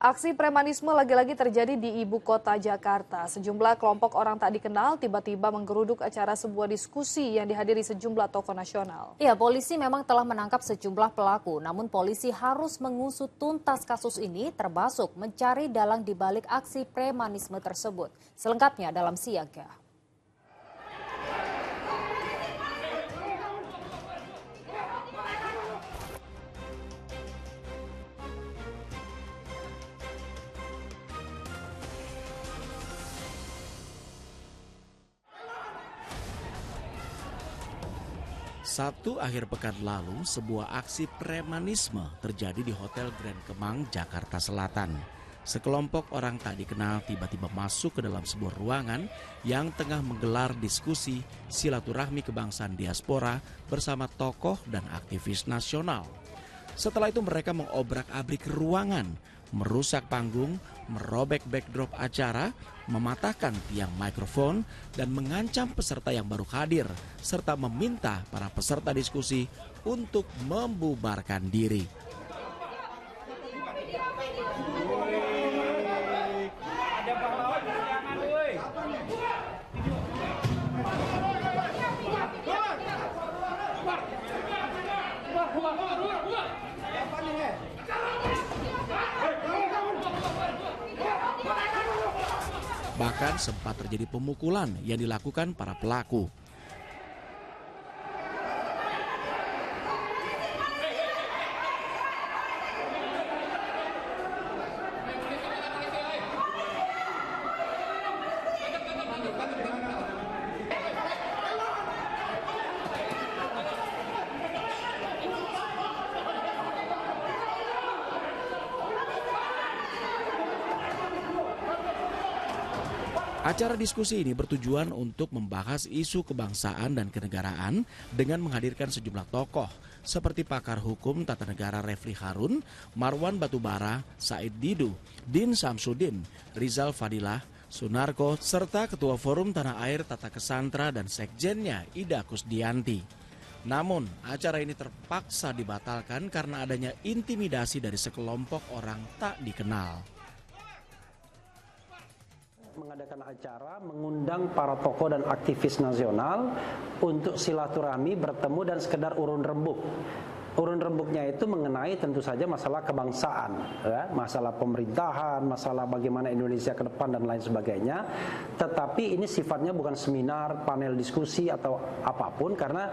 Aksi premanisme lagi-lagi terjadi di ibu kota Jakarta. Sejumlah kelompok orang tak dikenal tiba-tiba menggeruduk acara sebuah diskusi yang dihadiri sejumlah tokoh nasional. Ya, polisi memang telah menangkap sejumlah pelaku, namun polisi harus mengusut tuntas kasus ini, termasuk mencari dalang di balik aksi premanisme tersebut. Selengkapnya dalam Siaga. Sabtu akhir pekan lalu, sebuah aksi premanisme terjadi di Hotel Grand Kemang, Jakarta Selatan. Sekelompok orang tak dikenal tiba-tiba masuk ke dalam sebuah ruangan yang tengah menggelar diskusi silaturahmi kebangsaan diaspora bersama tokoh dan aktivis nasional. Setelah itu mereka mengobrak-abrik ruangan, merusak panggung, merobek backdrop acara, mematahkan tiang mikrofon, dan mengancam peserta yang baru hadir, serta meminta para peserta diskusi untuk membubarkan diri. Bahkan sempat terjadi pemukulan yang dilakukan para pelaku. Acara diskusi ini bertujuan untuk membahas isu kebangsaan dan kenegaraan dengan menghadirkan sejumlah tokoh seperti pakar hukum tata negara Refli Harun, Marwan Batubara, Said Didu, Din Samsudin, Rizal Fadilah, Sunarko, serta Ketua Forum Tanah Air Tata Kesantra dan Sekjennya Ida Kusdianti. Namun, acara ini terpaksa dibatalkan karena adanya intimidasi dari sekelompok orang tak dikenal. Mengadakan acara mengundang para tokoh dan aktivis nasional untuk silaturahmi, bertemu dan sekedar urun rembuk. Urun rembuknya itu mengenai tentu saja masalah kebangsaan, ya, masalah pemerintahan, masalah bagaimana Indonesia ke depan dan lain sebagainya. Tetapi ini sifatnya bukan seminar, panel diskusi atau apapun karena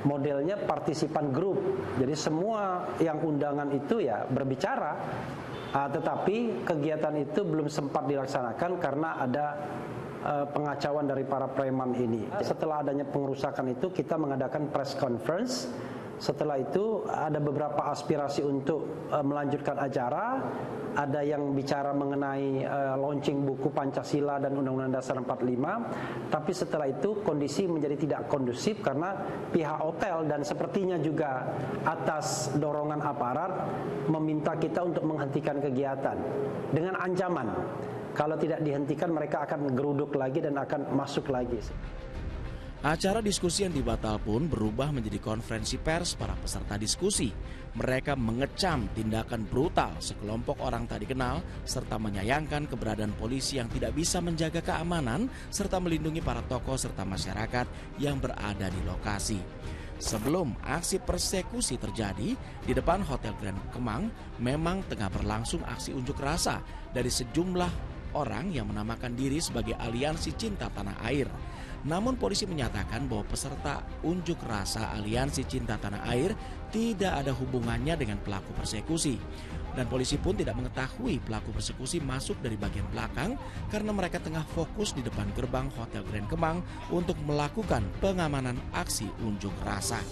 modelnya partisipan grup. Jadi semua yang undangan itu ya berbicara. Tetapi kegiatan itu belum sempat dilaksanakan karena ada pengacauan dari para preman ini. Setelah adanya pengerusakan itu kita mengadakan press conference. Setelah itu ada beberapa aspirasi untuk melanjutkan acara. Ada yang bicara mengenai launching buku Pancasila dan Undang-Undang Dasar 45. Tapi setelah itu kondisi menjadi tidak kondusif karena pihak hotel dan sepertinya juga atas dorongan aparat meminta kita untuk menghentikan kegiatan dengan ancaman. Kalau tidak dihentikan mereka akan geruduk lagi dan akan masuk lagi. Acara diskusi yang dibatal pun berubah menjadi konferensi pers para peserta diskusi. Mereka mengecam tindakan brutal sekelompok orang tak dikenal serta menyayangkan keberadaan polisi yang tidak bisa menjaga keamanan serta melindungi para tokoh serta masyarakat yang berada di lokasi. Sebelum aksi persekusi terjadi, di depan Hotel Grand Kemang memang tengah berlangsung aksi unjuk rasa dari sejumlah orang yang menamakan diri sebagai Aliansi Cinta Tanah Air. Namun polisi menyatakan bahwa peserta unjuk rasa Aliansi Cinta Tanah Air tidak ada hubungannya dengan pelaku persekusi. Dan polisi pun tidak mengetahui pelaku persekusi masuk dari bagian belakang karena mereka tengah fokus di depan gerbang Hotel Grand Kemang untuk melakukan pengamanan aksi unjuk rasa.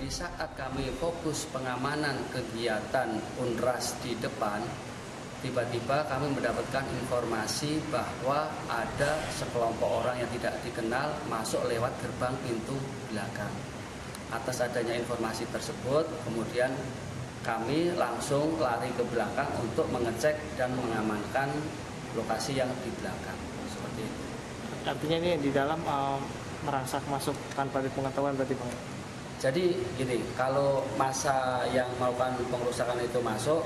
Di saat kami fokus pengamanan kegiatan UNRAS di depan, tiba-tiba kami mendapatkan informasi bahwa ada sekelompok orang yang tidak dikenal masuk lewat gerbang pintu belakang. Atas adanya informasi tersebut, kemudian kami langsung lari ke belakang untuk mengecek dan mengamankan lokasi yang di belakang. Seperti itu. Artinya ini di dalam merangsak masuk tanpa dipengetahuan berarti Bang? Jadi gini, kalau masa yang melakukan pengerusakan itu masuk,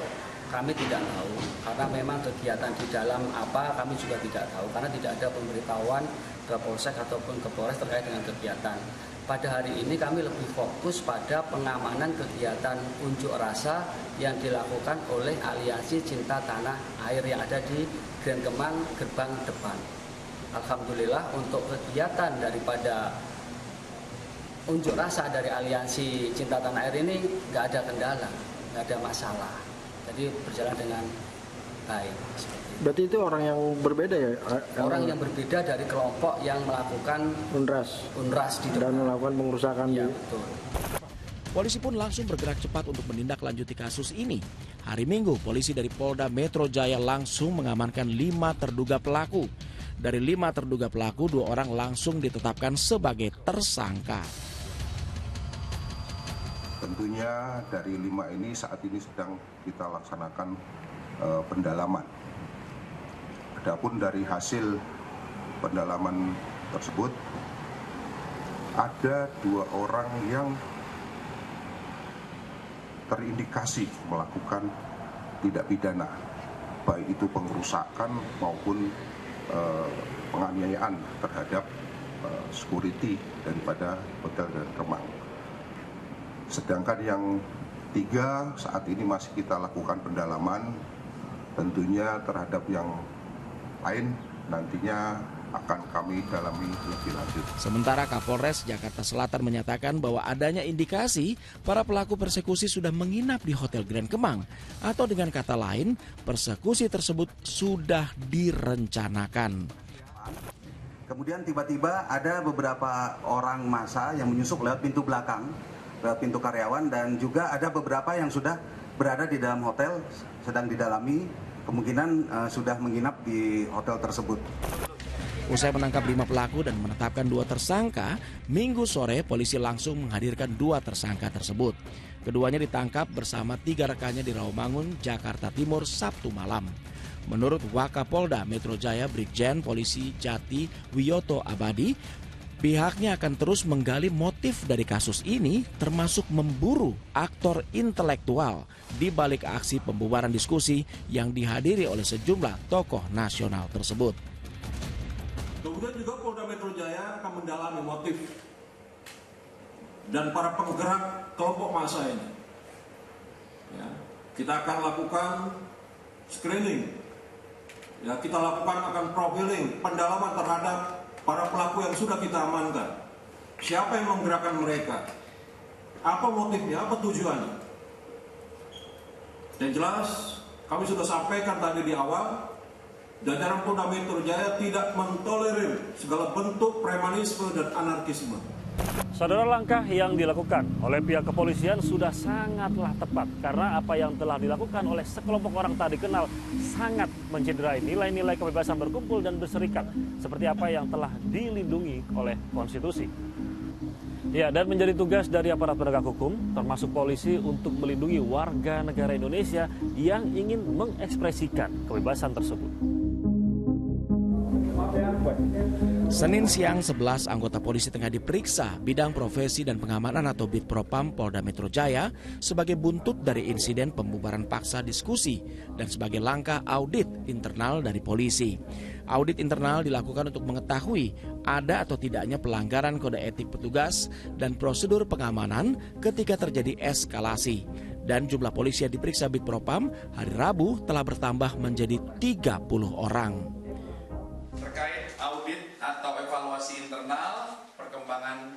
kami tidak tahu, karena memang kegiatan di dalam apa kami juga tidak tahu, karena tidak ada pemberitahuan ke Polsek ataupun ke Polres terkait dengan kegiatan. Pada hari ini kami lebih fokus pada pengamanan kegiatan unjuk rasa yang dilakukan oleh Aliansi Cinta Tanah Air yang ada di Grand Kemang gerbang depan. Alhamdulillah untuk kegiatan daripada unjuk rasa dari Aliansi Cinta Tanah Air ini nggak ada kendala, nggak ada masalah. Jadi berjalan dengan baik. Berarti itu orang yang berbeda ya? Orang yang berbeda dari kelompok yang melakukan unras di depan. Dan melakukan pengerusakan. Ya, betul. Polisi pun langsung bergerak cepat untuk menindaklanjuti kasus ini. Hari Minggu, polisi dari Polda Metro Jaya langsung mengamankan 5 terduga pelaku. Dari 5 terduga pelaku, 2 orang langsung ditetapkan sebagai tersangka. Tentunya dari 5 ini saat ini sedang kita laksanakan pendalaman. Adapun dari hasil pendalaman tersebut, ada 2 orang yang terindikasi melakukan tindak pidana, baik itu pengerusakan maupun penganiayaan terhadap security daripada Hotel Grand Kemang. Sedangkan yang 3 saat ini masih kita lakukan pendalaman, tentunya terhadap yang lain nantinya akan kami dalami lebih lanjut. Sementara Kapolres Jakarta Selatan menyatakan bahwa adanya indikasi para pelaku persekusi sudah menginap di Hotel Grand Kemang, atau dengan kata lain, persekusi tersebut sudah direncanakan. Kemudian tiba-tiba ada beberapa orang massa yang menyusup lewat pintu belakang, lewat pintu karyawan, dan juga ada beberapa yang sudah berada di dalam hotel sedang didalami, kemungkinan sudah menginap di hotel tersebut. Usai menangkap 5 pelaku dan menetapkan 2 tersangka, Minggu sore polisi langsung menghadirkan 2 tersangka tersebut. Keduanya ditangkap bersama 3 rekannya di Rawamangun, Jakarta Timur, Sabtu malam. Menurut Wakapolda Metro Jaya Brigjen Polisi Jati Wiyoto Abadi, pihaknya akan terus menggali motif dari kasus ini, termasuk memburu aktor intelektual di balik aksi pembubaran diskusi yang dihadiri oleh sejumlah tokoh nasional tersebut. Kemudian juga Polda Metro Jaya akan mendalami motif dan para penggerak kelompok massa ini. Ya, kita akan lakukan screening, ya, kita lakukan akan profiling, pendalaman terhadap para pelaku yang sudah kita amankan. Siapa yang menggerakkan mereka? Apa motifnya? Apa tujuannya? Dan jelas kami sudah sampaikan tadi di awal, jajaran Polda Metro Jaya tidak mentolerir segala bentuk premanisme dan anarkisme. Saudara, langkah yang dilakukan oleh pihak kepolisian sudah sangatlah tepat, karena apa yang telah dilakukan oleh sekelompok orang tak dikenal sangat mencederai nilai-nilai kebebasan berkumpul dan berserikat, seperti apa yang telah dilindungi oleh konstitusi. Ya, dan menjadi tugas dari aparat penegak hukum, termasuk polisi, untuk melindungi warga negara Indonesia yang ingin mengekspresikan kebebasan tersebut. Senin siang, 11 anggota polisi tengah diperiksa bidang profesi dan pengamanan atau Bitpropam Polda Metro Jaya sebagai buntut dari insiden pembubaran paksa diskusi dan sebagai langkah audit internal dari polisi. Audit internal dilakukan untuk mengetahui ada atau tidaknya pelanggaran kode etik petugas dan prosedur pengamanan ketika terjadi eskalasi. Dan jumlah polisi yang diperiksa Bitpropam hari Rabu telah bertambah menjadi 30 orang. Terkait audit atau evaluasi internal, perkembangan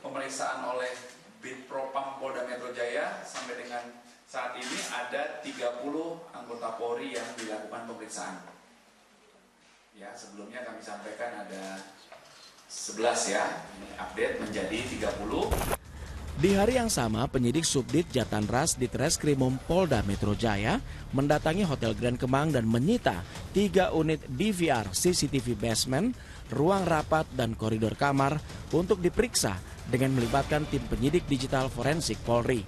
pemeriksaan oleh Bitpropam Polda Metro Jaya sampai dengan saat ini ada 30 anggota Polri yang dilakukan pemeriksaan. Ya, sebelumnya kami sampaikan ada 11 ya, ini update menjadi 30. Di hari yang sama, penyidik Subdit Jatanras Ditreskrimum Polda Metro Jaya mendatangi Hotel Grand Kemang dan menyita 3 unit DVR CCTV basement, ruang rapat, dan koridor kamar untuk diperiksa dengan melibatkan tim penyidik digital forensik Polri.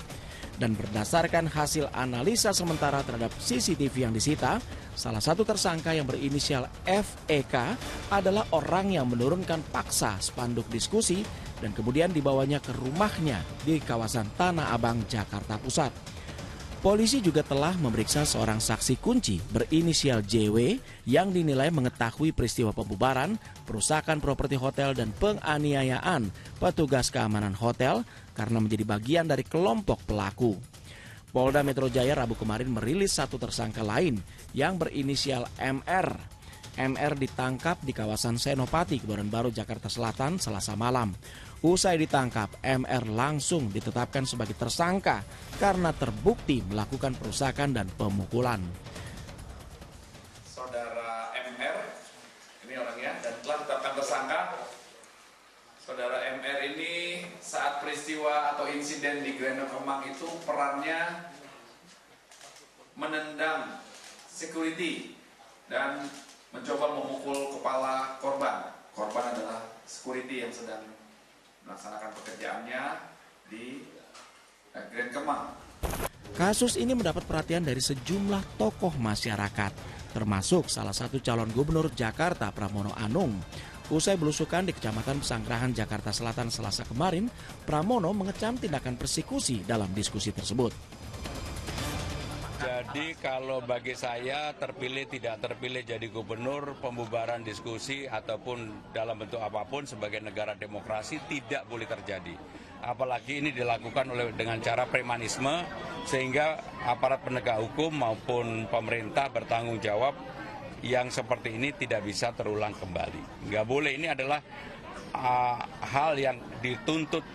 Dan berdasarkan hasil analisa sementara terhadap CCTV yang disita, salah satu tersangka yang berinisial FEK adalah orang yang menurunkan paksa spanduk diskusi dan kemudian dibawanya ke rumahnya di kawasan Tanah Abang, Jakarta Pusat. Polisi juga telah memeriksa seorang saksi kunci berinisial JW yang dinilai mengetahui peristiwa pembubaran, perusakan properti hotel dan penganiayaan petugas keamanan hotel karena menjadi bagian dari kelompok pelaku. Polda Metro Jaya Rabu kemarin merilis satu tersangka lain yang berinisial MR. MR ditangkap di kawasan Senopati, Kebayoran Baru, Jakarta Selatan, Selasa malam. Usai ditangkap, MR langsung ditetapkan sebagai tersangka karena terbukti melakukan perusakan dan pemukulan. Saudara MR, ini orangnya, dan telah ditetapkan tersangka. Saudara MR ini saat peristiwa atau insiden di Grand Kemang itu perannya menendang security dan mencoba memukul kepala korban. Korban adalah security yang sedang melaksanakan pekerjaannya di Grand Kemang. Kasus ini mendapat perhatian dari sejumlah tokoh masyarakat, termasuk salah satu calon gubernur Jakarta Pramono Anung. Usai belusukan di Kecamatan Pesanggerahan, Jakarta Selatan Selasa kemarin, Pramono mengecam tindakan persekusi dalam diskusi tersebut. Jadi kalau bagi saya terpilih tidak terpilih jadi gubernur, pembubaran diskusi ataupun dalam bentuk apapun sebagai negara demokrasi tidak boleh terjadi. Apalagi ini dilakukan dengan cara premanisme sehingga aparat penegak hukum maupun pemerintah bertanggung jawab yang seperti ini tidak bisa terulang kembali. Nggak boleh, ini adalah hal yang dituntut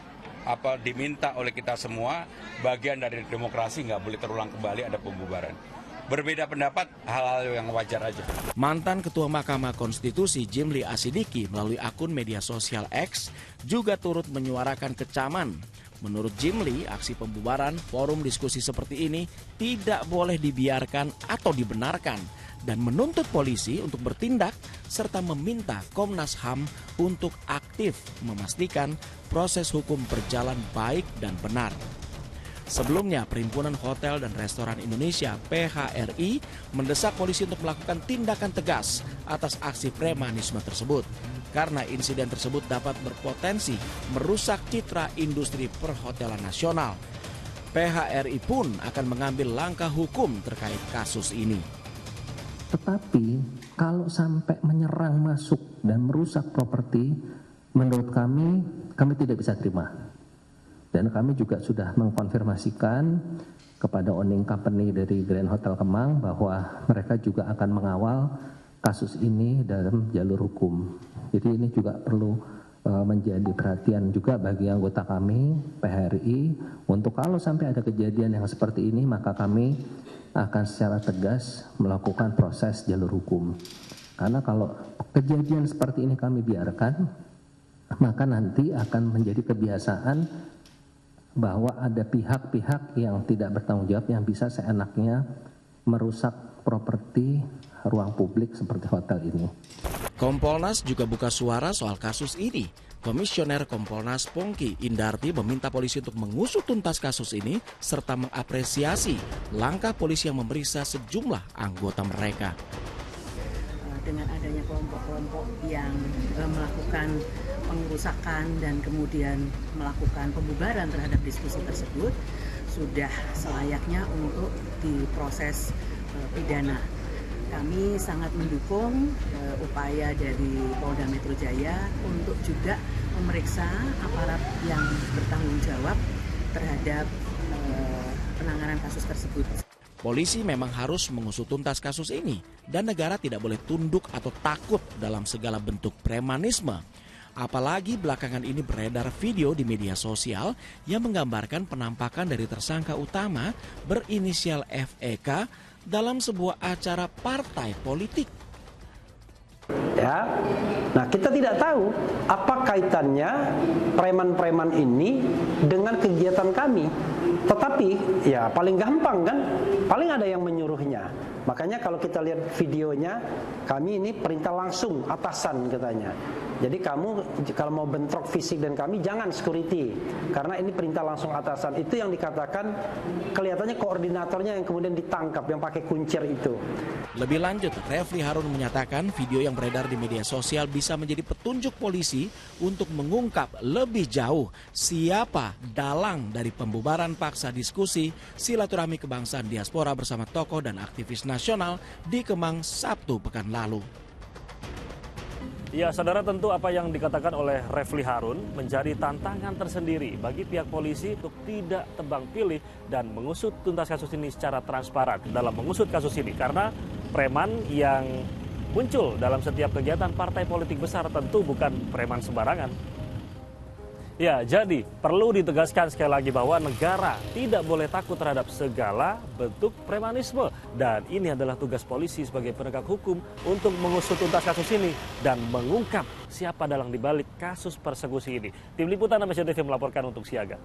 diminta oleh kita semua, bagian dari demokrasi, nggak boleh terulang kembali ada pembubaran. Berbeda pendapat, hal-hal yang wajar aja. Mantan Ketua Mahkamah Konstitusi Jimli Asidiki melalui akun media sosial X juga turut menyuarakan kecaman. Menurut Jimli, aksi pembubaran forum diskusi seperti ini tidak boleh dibiarkan atau dibenarkan dan menuntut polisi untuk bertindak serta meminta Komnas HAM untuk aktif memastikan proses hukum berjalan baik dan benar. Sebelumnya, Perhimpunan Hotel dan Restoran Indonesia (PHRI) mendesak polisi untuk melakukan tindakan tegas atas aksi premanisme tersebut karena insiden tersebut dapat berpotensi merusak citra industri perhotelan nasional. PHRI pun akan mengambil langkah hukum terkait kasus ini. Tetapi kalau sampai menyerang masuk dan merusak properti, menurut kami tidak bisa terima. Dan kami juga sudah mengkonfirmasikan kepada owning company dari Grand Hotel Kemang bahwa mereka juga akan mengawal kasus ini dalam jalur hukum. Jadi ini juga perlu menjadi perhatian juga bagi anggota kami, PHRI, untuk kalau sampai ada kejadian yang seperti ini, maka kami akan secara tegas melakukan proses jalur hukum. Karena kalau kejadian seperti ini kami biarkan, maka nanti akan menjadi kebiasaan bahwa ada pihak-pihak yang tidak bertanggung jawab yang bisa seenaknya merusak properti ruang publik seperti hotel ini. Kompolnas juga buka suara soal kasus ini. Komisioner Kompolnas Pongki Indarti meminta polisi untuk mengusut tuntas kasus ini serta mengapresiasi langkah polisi yang memeriksa sejumlah anggota mereka. Dengan adanya kelompok-kelompok yang melakukan pengerusakan dan kemudian melakukan pembubaran terhadap diskusi tersebut, sudah selayaknya untuk diproses pidana. Kami sangat mendukung upaya dari Polda Metro Jaya untuk juga memeriksa aparat yang bertanggung jawab terhadap penanganan kasus tersebut. Polisi memang harus mengusut tuntas kasus ini dan negara tidak boleh tunduk atau takut dalam segala bentuk premanisme. Apalagi belakangan ini beredar video di media sosial yang menggambarkan penampakan dari tersangka utama berinisial FEK dalam sebuah acara partai politik. Ya, nah kita tidak tahu apa kaitannya preman-preman ini dengan kegiatan kami. Tetapi ya paling gampang kan, paling ada yang menyuruhnya. Makanya kalau kita lihat videonya, kami ini perintah langsung atasan katanya. Jadi kamu kalau mau bentrok fisik dan kami jangan security, karena ini perintah langsung atasan. Itu yang dikatakan kelihatannya koordinatornya yang kemudian ditangkap, yang pakai kuncir itu. Lebih lanjut, Refli Harun menyatakan video yang beredar di media sosial bisa menjadi petunjuk polisi untuk mengungkap lebih jauh siapa dalang dari pembubaran paksa diskusi silaturahmi kebangsaan diaspora bersama tokoh dan aktivis nasional di Kemang Sabtu pekan lalu. Ya, saudara, tentu apa yang dikatakan oleh Refli Harun menjadi tantangan tersendiri bagi pihak polisi untuk tidak tebang pilih dan mengusut tuntas kasus ini secara transparan dalam mengusut kasus ini. Karena preman yang muncul dalam setiap kegiatan partai politik besar tentu bukan preman sembarangan. Ya, jadi perlu ditegaskan sekali lagi bahwa negara tidak boleh takut terhadap segala bentuk premanisme. Dan ini adalah tugas polisi sebagai penegak hukum untuk mengusut tuntas kasus ini dan mengungkap siapa dalang dibalik kasus persekusi ini. Tim Liputan Indonesia TV melaporkan untuk Siaga.